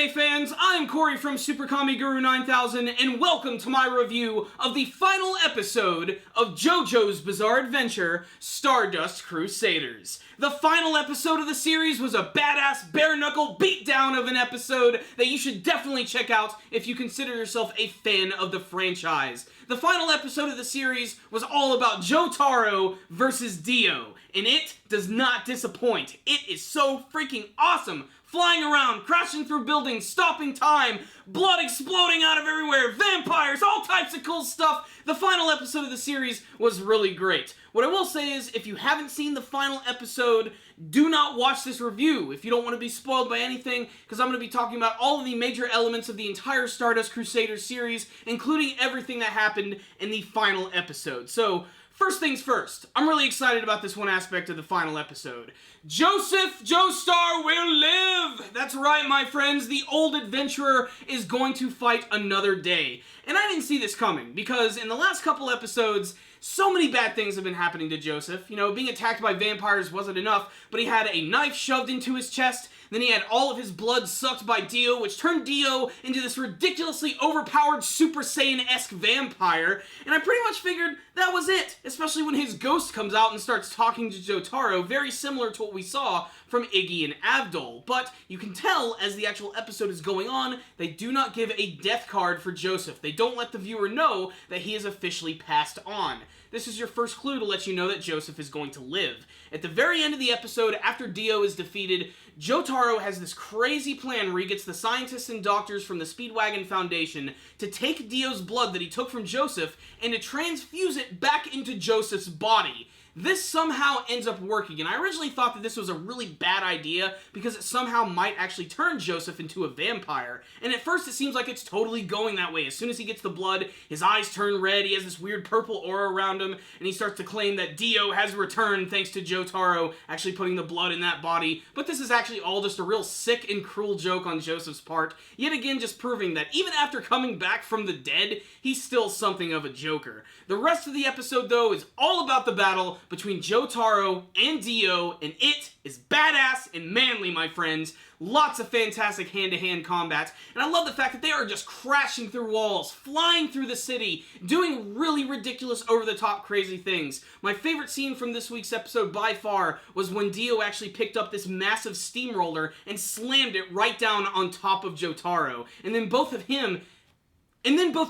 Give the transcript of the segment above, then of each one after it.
anime fans, I'm Corey from Super Kami Guru 9000, and welcome to my review of the final episode of JoJo's Bizarre Adventure, Stardust Crusaders. The final episode of the series was a badass, bare-knuckle beatdown of an episode that you should definitely check out if you consider yourself a fan of the franchise. The final episode of the series was all about Jotaro versus Dio, and it does not disappoint. It is so freaking awesome! Flying around, crashing through buildings, stopping time, blood exploding out of everywhere, vampires, all types of cool stuff. The final episode of the series was really great. What I will say is, if you haven't seen the final episode, do not watch this review if you don't want to be spoiled by anything, because I'm going to be talking about all of the major elements of the entire Stardust Crusaders series, including everything that happened in the final episode. So, first things first, I'm really excited about this one aspect of the final episode. Joestar will live! That's right, my friends, the old adventurer is going to fight another day. And I didn't see this coming, because in the last couple episodes, so many bad things have been happening to Joseph. You know, being attacked by vampires wasn't enough, but he had a knife shoved into his chest, then he had all of his blood sucked by Dio, which turned Dio into this ridiculously overpowered Super Saiyan-esque vampire, and I pretty much figured that was it, especially when his ghost comes out and starts talking to Jotaro, very similar to what we saw from Iggy and Abdul. But you can tell, as the actual episode is going on, they do not give a death card for Joseph. They don't let the viewer know that he is officially passed on. This is your first clue to let you know that Joseph is going to live. At the very end of the episode, after Dio is defeated, Jotaro has this crazy plan where he gets the scientists and doctors from the Speedwagon Foundation to take Dio's blood that he took from Joseph and to transfuse it back into Joseph's body. This somehow ends up working, and I originally thought that this was a really bad idea because it somehow might actually turn Joseph into a vampire. And at first it seems like it's totally going that way. As soon as he gets the blood, his eyes turn red, he has this weird purple aura around him, and he starts to claim that Dio has returned thanks to Jotaro actually putting the blood in that body. But this is actually all just a real sick and cruel joke on Joseph's part, yet again just proving that even after coming back from the dead, he's still something of a joker. The rest of the episode, though, is all about the battle between Jotaro and Dio, and it is badass and manly, my friends. Lots of fantastic hand-to-hand combat, and I love the fact that they are just crashing through walls, flying through the city, doing really ridiculous, over-the-top, crazy things. My favorite scene from this week's episode by far was when Dio actually picked up this massive steamroller and slammed it right down on top of Jotaro, and then both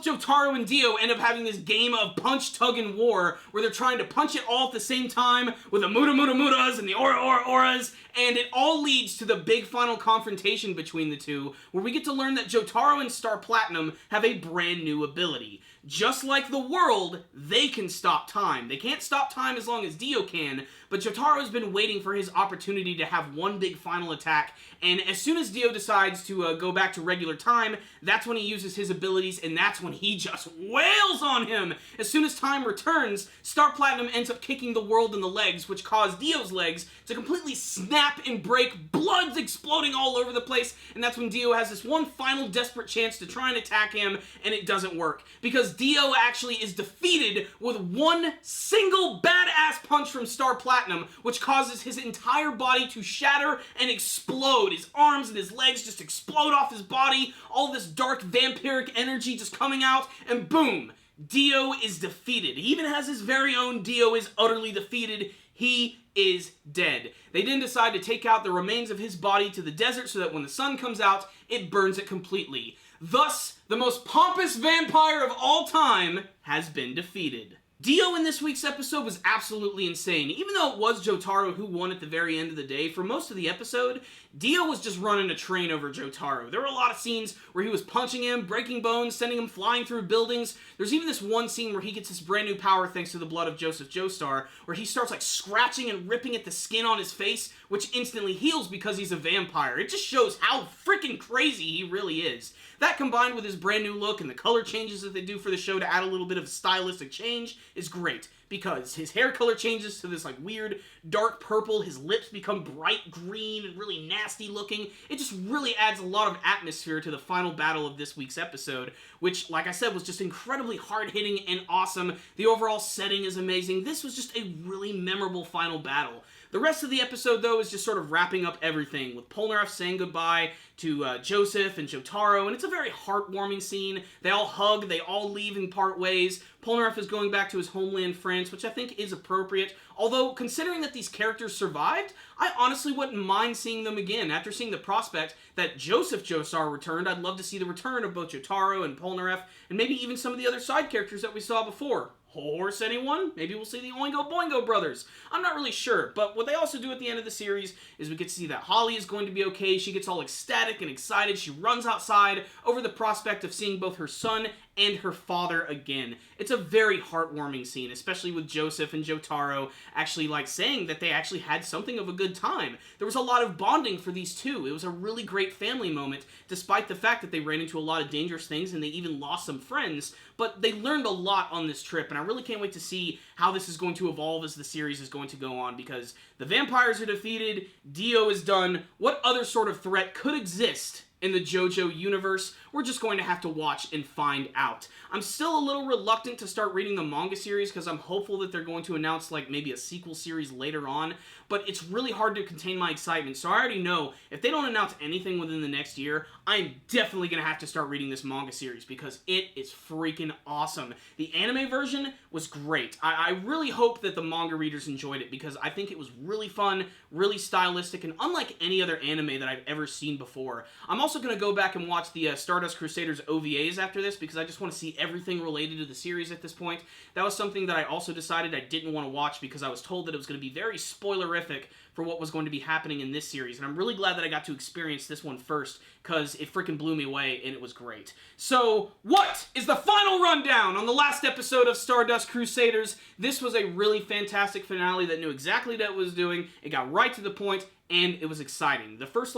Jotaro and Dio end up having this game of punch, tug, and war where they're trying to punch it all at the same time with the mudas and the auras, and it all leads to the big final confrontation between the two, where we get to learn that Jotaro and Star Platinum have a brand new ability. Just like the world, they can stop time. They can't stop time as long as Dio can, but Jotaro's been waiting for his opportunity to have one big final attack, and as soon as Dio decides to go back to regular time, that's when he uses his abilities, and that's when he just wails on him! As soon as time returns, Star Platinum ends up kicking the world in the legs, which caused Dio's legs to completely snap and break, blood's exploding all over the place, and that's when Dio has this one final desperate chance to try and attack him, and it doesn't work, because Dio actually is defeated with one single badass punch from Star Platinum, which causes his entire body to shatter and explode. His arms and his legs just explode off his body, all this dark vampiric energy just coming out, and boom! Dio is defeated. He even has his very own Dio is utterly defeated. He is dead. They then decide to take out the remains of his body to the desert so that when the sun comes out, it burns it completely. Thus, the most pompous vampire of all time has been defeated. Dio in this week's episode was absolutely insane. Even though it was Jotaro who won at the very end of the day, for most of the episode, Dio was just running a train over Jotaro. There were a lot of scenes where he was punching him, breaking bones, sending him flying through buildings. There's even this one scene where he gets this brand new power thanks to the blood of Joseph Joestar, where he starts like scratching and ripping at the skin on his face, which instantly heals because he's a vampire. It just shows how freaking crazy he really is. That combined with his brand new look and the color changes that they do for the show to add a little bit of a stylistic change is great. because his hair color changes to this like weird dark purple, his lips become bright green and really nasty looking. It just really adds a lot of atmosphere to the final battle of this week's episode, which, like I said, was just incredibly hard-hitting and awesome. The overall setting is amazing. This was just a really memorable final battle. The rest of the episode, though, is just sort of wrapping up everything, with Polnareff saying goodbye to Joseph and Jotaro, and it's a very heartwarming scene. They all hug, they all leave and part ways. Polnareff is going back to his homeland, France, which I think is appropriate. Although, considering that these characters survived, I honestly wouldn't mind seeing them again. After seeing the prospect that Joseph Joestar returned, I'd love to see the return of both Jotaro and Polnareff, and maybe even some of the other side characters that we saw before. Horse, anyone? Maybe we'll see the Oingo Boingo brothers. I'm not really sure, but what they also do at the end of the series is we get to see that Holly is going to be okay. She gets all ecstatic and excited. She runs outside over the prospect of seeing both her son and her father again. It's a very heartwarming scene, especially with Joseph and Jotaro actually like saying that they actually had something of a good time. There was a lot of bonding for these two. It was a really great family moment, despite the fact that they ran into a lot of dangerous things and they even lost some friends, but they learned a lot on this trip, and I really can't wait to see how this is going to evolve as the series is going to go on, because the vampires are defeated, Dio is done. What other sort of threat could exist in the JoJo universe? We're just going to have to watch and find out. I'm still a little reluctant to start reading the manga series because I'm hopeful that they're going to announce like maybe a sequel series later on, but it's really hard to contain my excitement, so I already know if they don't announce anything within the next year, I'm definitely going to have to start reading this manga series because it is freaking awesome. The anime version was great. I really hope that the manga readers enjoyed it because I think it was really fun, really stylistic, and unlike any other anime that I've ever seen before. I'm also going to go back and watch the Stardust Crusaders OVAs after this because I just want to see everything related to the series at this point. That was something that I also decided I didn't want to watch because I was told that it was going to be very spoilerific for what was going to be happening in this series, and I'm really glad that I got to experience this one first because it freaking blew me away and it was great. So, what is the final rundown on the last episode of Stardust Crusaders? This was a really fantastic finale that knew exactly what it was doing, it got right to the point, and it was exciting. The first,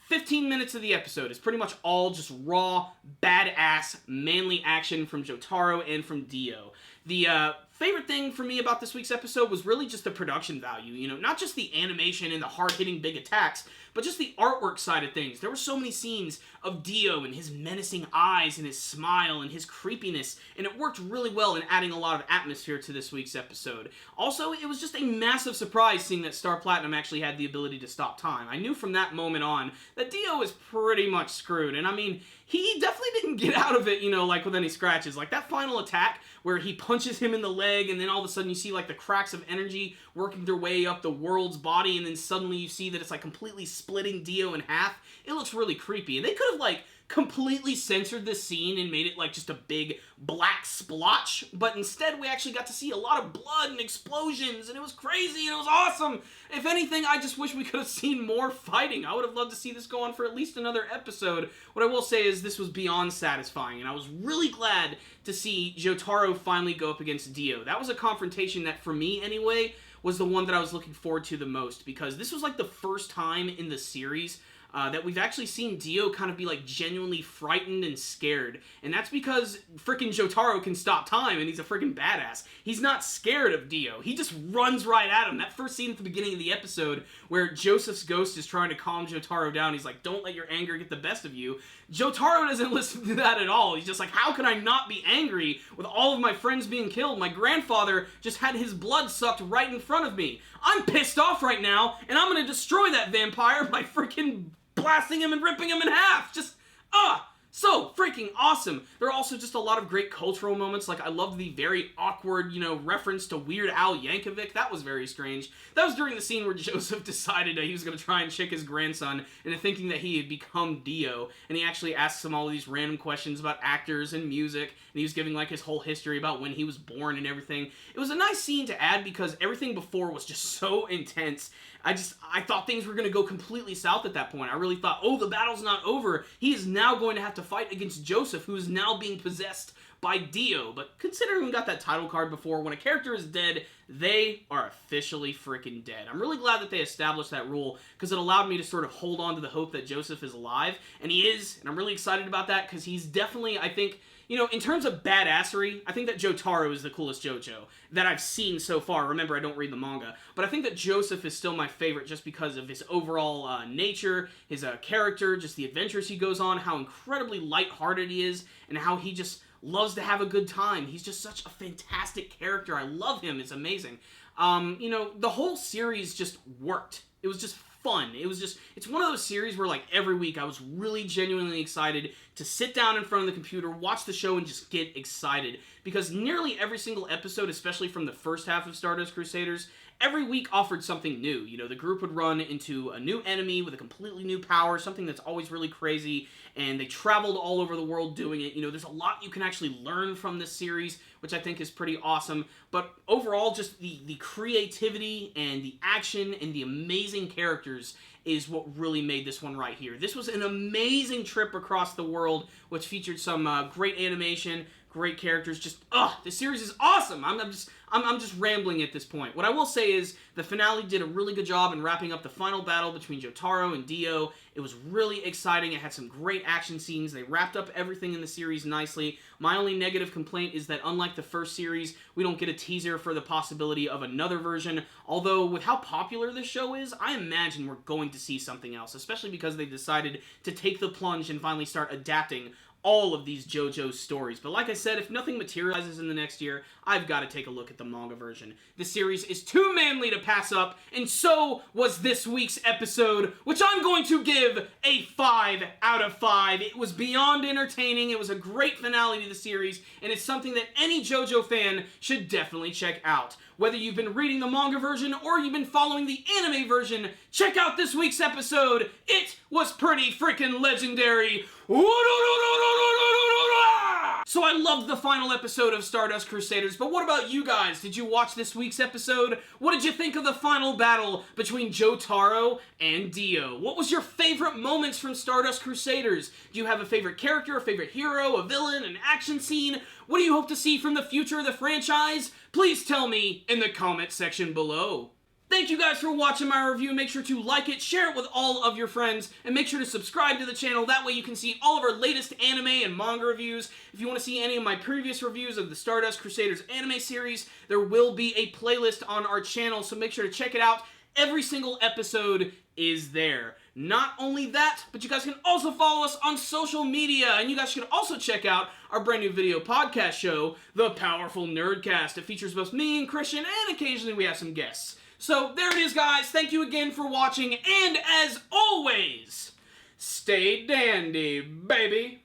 15 minutes of the episode is pretty much all just raw, badass, manly action from Jotaro and from Dio. The favorite thing for me about this week's episode was really just the production value, you know, not just the animation and the hard-hitting big attacks, but just the artwork side of things. There were so many scenes of Dio and his menacing eyes and his smile and his creepiness, and it worked really well in adding a lot of atmosphere to this week's episode. Also, it was just a massive surprise seeing that Star Platinum actually had the ability to stop time. I knew from that moment on that Dio was pretty much screwed, and I mean, he definitely didn't get out of it, you know, with any scratches. That final attack where he punches him in the leg and then all of a sudden you see the cracks of energy working their way up the world's body, and then suddenly you see that it's completely splitting Dio in half. It looks really creepy, and they could have completely censored this scene and made it just a big black splotch, but instead we actually got to see a lot of blood and explosions, and it was crazy and it was awesome. If anything, I just wish we could have seen more fighting. I would have loved to see this go on for at least another episode. What I will say is this was beyond satisfying, and I was really glad to see Jotaro finally go up against Dio. That was a confrontation that, for me anyway, was the one that I was looking forward to the most, because this was the first time in the series that we've actually seen Dio kind of be genuinely frightened and scared. And that's because frickin' Jotaro can stop time and he's a frickin' badass. He's not scared of Dio. He just runs right at him. That first scene at the beginning of the episode where Joseph's ghost is trying to calm Jotaro down. He's like, don't let your anger get the best of you. Jotaro doesn't listen to that at all. He's just like, how can I not be angry with all of my friends being killed? My grandfather just had his blood sucked right in front of me. I'm pissed off right now, and I'm gonna destroy that vampire by freaking blasting him and ripping him in half. Just, so freaking awesome. There are also just a lot of great cultural moments. I loved the very awkward, reference to Weird Al Yankovic. That was very strange. That was during the scene where Joseph decided he was going to try and trick his grandson into thinking that he had become Dio. And he actually asks him all of these random questions about actors and music. And he was giving his whole history about when he was born and everything. It was a nice scene to add because everything before was just so intense. I thought things were going to go completely south at that point. I really thought, the battle's not over. He is now going to have to fight against Joseph, who is now being possessed by Dio. But considering we got that title card before, when a character is dead, they are officially freaking dead. I'm really glad that they established that rule because it allowed me to sort of hold on to the hope that Joseph is alive. And he is, and I'm really excited about that because he's definitely, I think, You know, in terms of badassery, I think that Jotaro is the coolest JoJo that I've seen so far. Remember, I don't read the manga. But I think that Joseph is still my favorite just because of his overall nature, his character, just the adventures he goes on, how incredibly lighthearted he is, and how he just loves to have a good time. He's just such a fantastic character. I love him. It's amazing. You know, the whole series just worked. It was just fun. It's one of those series where, like, every week I was really genuinely excited to sit down in front of the computer, watch the show, and just get excited. Because nearly every single episode, especially from the first half of Stardust Crusaders, every week offered something new. You know, the group would run into a new enemy with a completely new power, something that's always really crazy, and they traveled all over the world doing it. You know, there's a lot you can actually learn from this series, which I think is pretty awesome. But overall, just the creativity and the action and the amazing characters is what really made this one right here. This was an amazing trip across the world, which featured some great animation, great characters. Just, this series is awesome. I'm just rambling at this point. What I will say is the finale did a really good job in wrapping up the final battle between Jotaro and Dio. It was really exciting. It had some great action scenes. They wrapped up everything in the series nicely. My only negative complaint is that unlike the first series, we don't get a teaser for the possibility of another version. Although, with how popular this show is, I imagine we're going to see something else, especially because they decided to take the plunge and finally start adapting all of these JoJo's stories. But like I said, if nothing materializes in the next year, I've got to take a look at the manga version. The series is too manly to pass up, and so was this week's episode, which I'm going to give a 5 out of 5. It was beyond entertaining, it was a great finale to the series, and it's something that any JoJo fan should definitely check out. Whether you've been reading the manga version or you've been following the anime version, check out this week's episode. It was pretty freaking legendary. So I loved the final episode of Stardust Crusaders, but what about you guys? Did you watch this week's episode? What did you think of the final battle between Jotaro and Dio? What was your favorite moments from Stardust Crusaders? Do you have a favorite character, a favorite hero, a villain, an action scene? What do you hope to see from the future of the franchise? Please tell me in the comment section below. Thank you guys for watching my review. Make sure to like it, share it with all of your friends, and make sure to subscribe to the channel. That way you can see all of our latest anime and manga reviews. If you want to see any of my previous reviews of the Stardust Crusaders anime series, there will be a playlist on our channel, so make sure to check it out. Every single episode is there. Not only that, but you guys can also follow us on social media, and you guys can also check out our brand new video podcast show, The Powerful Nerdcast. It features both me and Christian, and occasionally we have some guests. So there it is, guys. Thank you again for watching, and as always, stay dandy, baby.